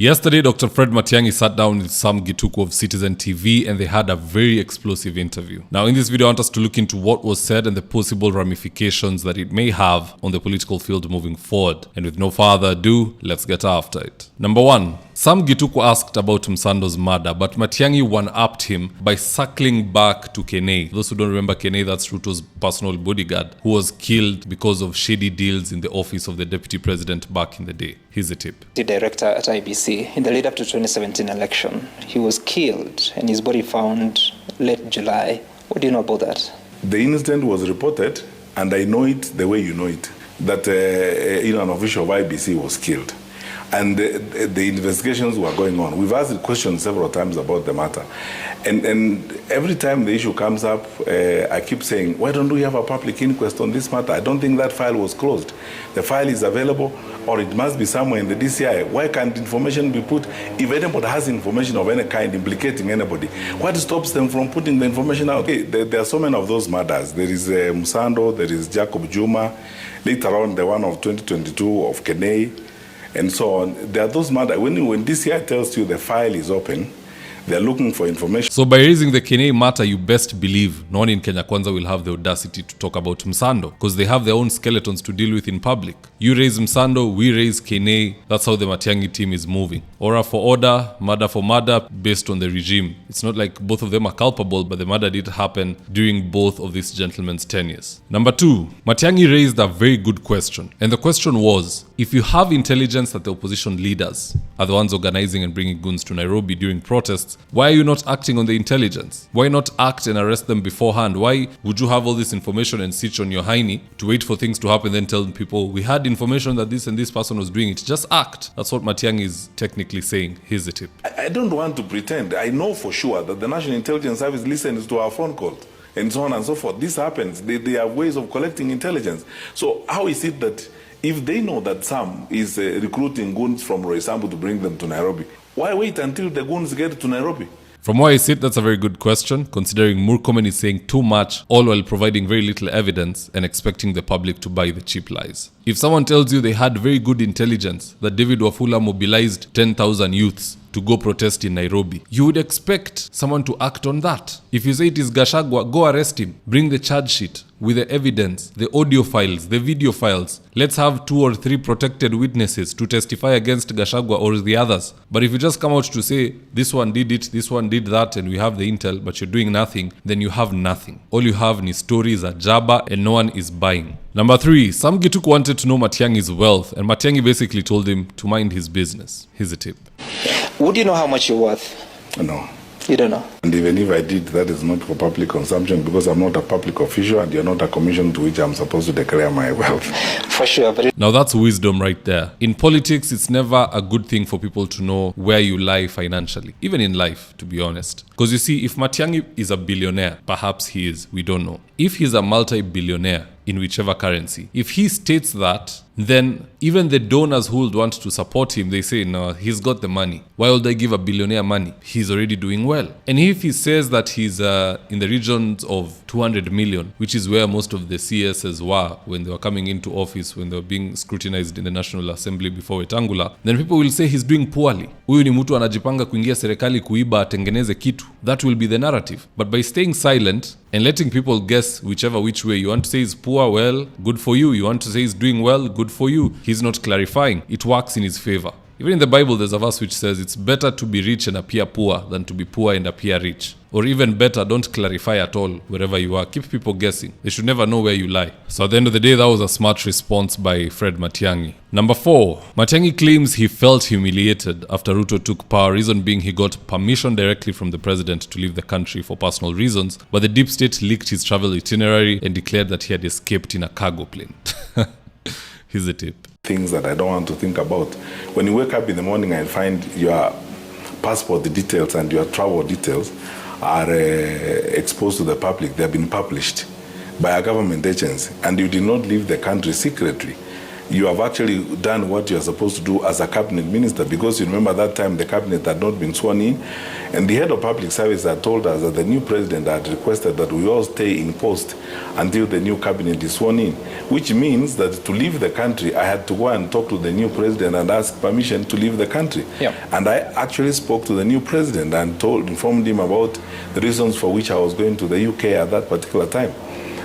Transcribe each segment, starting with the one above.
Yesterday, Dr. Fred Matiangi sat down with Sam Gituku of Citizen TV and they had a very explosive interview. Now, in this video, I want us to look into what was said and the possible ramifications that it may have on the political field moving forward. And with no further ado, let's get after it. Number one, Sam Gituku asked about Msando's murder, but Matiangi one-upped him by circling back to Kenei. Those who don't remember Kenei, that's Ruto's personal bodyguard, who was killed because of shady deals in the office of the deputy president back in the day. Here's a tip. The director at IBC, in the lead up to 2017 election, he was killed and his body found late July. What do you know about that? The incident was reported, and I know it the way you know it, that an official of IBC was killed. And the investigations were going on. We've asked questions several times about the matter. And every time the issue comes up, I keep saying, why don't we have a public inquest on this matter? I don't think that file was closed. The file is available, or it must be somewhere in the DCI. Why can't information be put? If anybody has information of any kind implicating anybody, what stops them from putting the information out? Okay, there are so many of those matters. There is Msando, there is Jacob Juma, later on the one of 2022 of Kenei, and so on. There are those matters. When DCI tells you the file is open, they're looking for information. So by raising the Kenei matter, you best believe no one in Kenya Kwanza will have the audacity to talk about Msando, because they have their own skeletons to deal with in public. You raise Msando, we raise Kenei. That's how the Matiangi team is moving. Order for order, murder for murder, based on the regime. It's not like both of them are culpable, but the murder did happen during both of these gentlemen's tenures. Number two, Matiangi raised a very good question. And the question was, if you have intelligence that the opposition leaders are the ones organizing and bringing goons to Nairobi during protests, why are you not acting on the intelligence? Why not act and arrest them beforehand? Why would you have all this information and sit on your hiney to wait for things to happen, then tell people, we had information that this and this person was doing it? Just act. That's what Matiangi is technically saying. Here's the tip. I don't want to pretend. I know for sure that the National Intelligence Service listens to our phone calls and so on and so forth. This happens. They have ways of collecting intelligence. So how is it that if they know that Sam is recruiting goons from Roysambu to bring them to Nairobi, why wait until the goons get to Nairobi? From where I sit, that's a very good question, considering Murkomen is saying too much, all while providing very little evidence and expecting the public to buy the cheap lies. If someone tells you they had very good intelligence that David Wafula mobilized 10,000 youths to go protest in Nairobi, you would expect someone to act on that. If you say it is Gachagua, go arrest him. Bring the charge sheet with the evidence, the audio files, the video files. Let's have 2 or 3 protected witnesses to testify against Gachagua or the others. But if you just come out to say, this one did it, this one did that, and we have the intel, but you're doing nothing, then you have nothing. All you have is stories at Jabba, and no one is buying. Number 3, Sam Gituku wanted to know Matiangi's wealth, and Matiangi basically told him to mind his business. Here's a tip. Would you know how much you're worth? No. You don't know? And even if I did, that is not for public consumption, because I'm not a public official and you're not a commission to which I'm supposed to declare my wealth. For sure. But now that's wisdom right there. In politics, it's never a good thing for people to know where you lie financially, even in life, to be honest. Because you see, if Matiangi is a billionaire, perhaps he is, we don't know. If he's a multi-billionaire, in whichever currency, if he states that, then even the donors who would want to support him, they say, no, he's got the money. Why would they give a billionaire money? He's already doing well. And if he says that he's in the regions of 200 million, which is where most of the CSs were when they were coming into office, when they were being scrutinized in the National Assembly before Wetangula, then people will say he's doing poorly. Huyu ni mtu anajipanga kuingia serikali kuiba atengeneze kitu. That will be the narrative. But by staying silent and letting people guess which way, you want to say he's poor, well, good for you. You want to say he's doing well, good for you. He's not clarifying. It works in his favor. Even in the Bible, there's a verse which says it's better to be rich and appear poor than to be poor and appear rich. Or even better, don't clarify at all wherever you are. Keep people guessing. They should never know where you lie. So at the end of the day, that was a smart response by Fred Matiangi. Number 4, Matiangi claims he felt humiliated after Ruto took power, reason being he got permission directly from the president to leave the country for personal reasons, but the deep state leaked his travel itinerary and declared that he had escaped in a cargo plane. Here's the tip. Things that I don't want to think about. When you wake up in the morning and find your passport details and your travel details are exposed to the public, they have been published by a government agency, and you did not leave the country secretly. you have actually done what you are supposed to do as a cabinet minister, because you remember that time the cabinet had not been sworn in, and the head of public service had told us that the new president had requested that we all stay in post until the new cabinet is sworn in, which means that to leave the country, I had to go and talk to the new president and ask permission to leave the country. Yeah. And I actually spoke to the new president and informed him about the reasons for which I was going to the UK at that particular time.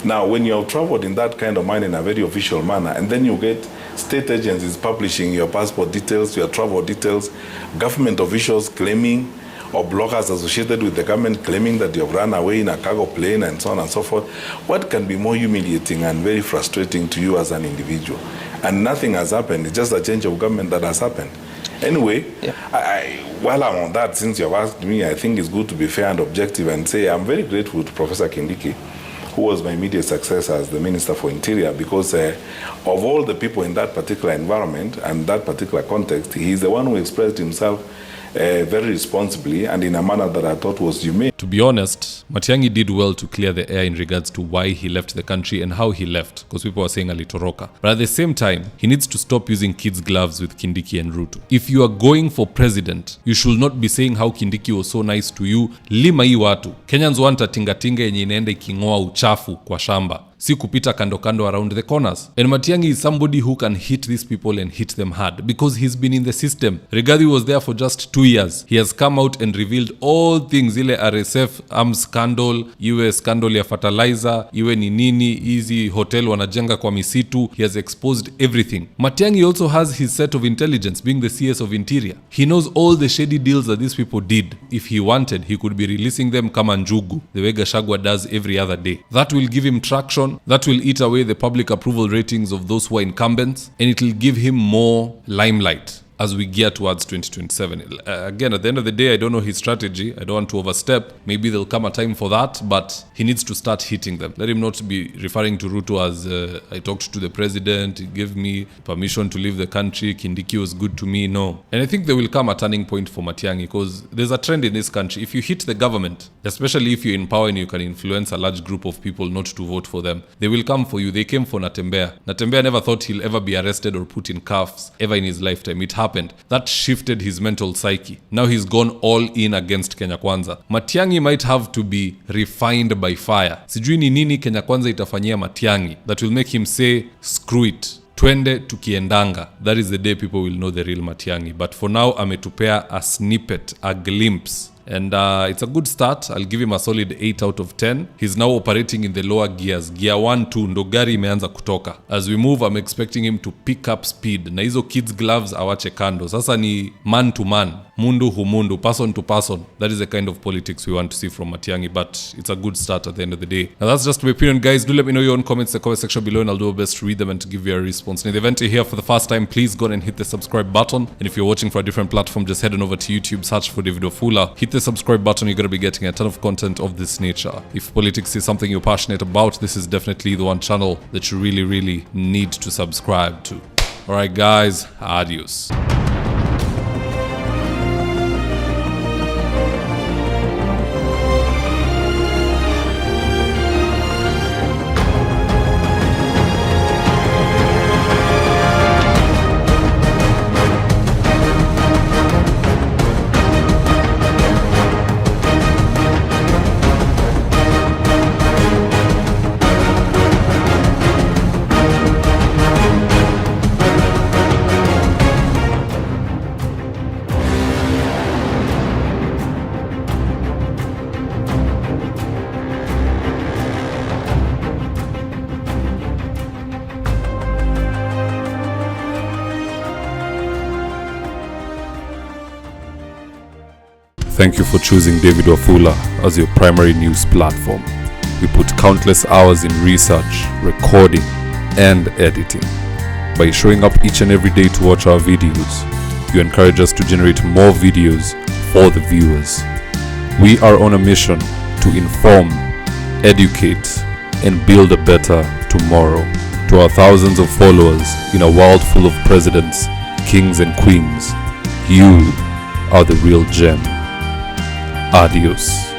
Now, when you have traveled in that kind of manner, in a very official manner, and then you get state agencies publishing your passport details, your travel details, government officials claiming, or bloggers associated with the government claiming that you have run away in a cargo plane and so on and so forth, what can be more humiliating and very frustrating to you as an individual? And nothing has happened. It's just a change of government that has happened. Anyway, yeah. While I'm on that, since you have asked me, I think it's good to be fair and objective and say I'm very grateful to Professor Kindiki, who was my immediate successor as the Minister for Interior, because of all the people in that particular environment and that particular context, he's the one who expressed himself very responsibly and in a manner that I thought was humane. To be honest, Matiangi did well to clear the air in regards to why he left the country and how he left, because people were saying alitoroka. But at the same time, he needs to stop using kids' gloves with Kindiki and Ruto. If you are going for president, you should not be saying how Kindiki was so nice to you. Lima hii watu. Kenyans want a tingatinga yenye inaenda ikingoa uchafu kwa shamba, si kupita kando kando around the corners. And Matiangi is somebody who can hit these people and hit them hard because he's been in the system. Rigathi was there for just 2 years. He has come out and revealed all things. Ile RSF arms scandal, iwe scandal ya fertilizer, iwe ni nini, easy hotel wanajenga kwa misitu. He has exposed everything. Matiangi also has his set of intelligence, being the CS of Interior. He knows all the shady deals that these people did. If he wanted, he could be releasing them kama njugu, the way Gachagua does every other day. That will give him traction. That will eat away the public approval ratings of those who are incumbents, and it will give him more limelight as we gear towards 2027. Again, at the end of the day, I don't know his strategy. I don't want to overstep. Maybe there'll come a time for that, but he needs to start hitting them. Let him not be referring to Ruto as, I talked to the president, he gave me permission to leave the country, Kindiki was good to me. No. And I think there will come a turning point for Matiangi, because there's a trend in this country. If you hit the government, especially if you're in power and you can influence a large group of people not to vote for them, they will come for you. They came for Natembeya. Natembeya never thought he'll ever be arrested or put in cuffs ever in his lifetime. It happened. That shifted his mental psyche. Now he's gone all in against Kenya Kwanza. Matiangi might have to be refined by fire. Sijui ni nini Kenya Kwanza itafanyia Matiangi that will make him say, screw it, twende tukiendanga. That is the day people will know the real Matiangi. But for now, ametupea a snippet, a glimpse. And it's a good start. I'll give him a solid 8 out of 10. He's now operating in the lower gears. Gear 1, 2, ndo gari imeanza kutoka. As we move, I'm expecting him to pick up speed. Na hizo kids gloves awache kando. Sasa ni man to man. Mundu humundu, person to person. That is the kind of politics we want to see from Matiangi, but it's a good start at the end of the day. Now that's just my opinion, guys. Do let me know your own comments in the comment section below, and I'll do my best to read them and to give you a response. And in the event you're here for the first time, please go and hit the subscribe button. And if you're watching for a different platform, just head on over to YouTube, search for David Wafula. Hit the subscribe button, you're going to be getting a ton of content of this nature. If politics is something you're passionate about, this is definitely the one channel that you really, really need to subscribe to. Alright guys, adios. Thank you for choosing David Wafula as your primary news platform. We put countless hours in research, recording, and editing. By showing up each and every day to watch our videos, you encourage us to generate more videos for the viewers. We are on a mission to inform, educate, and build a better tomorrow. To our thousands of followers in a world full of presidents, kings, and queens, you are the real gem. Adios.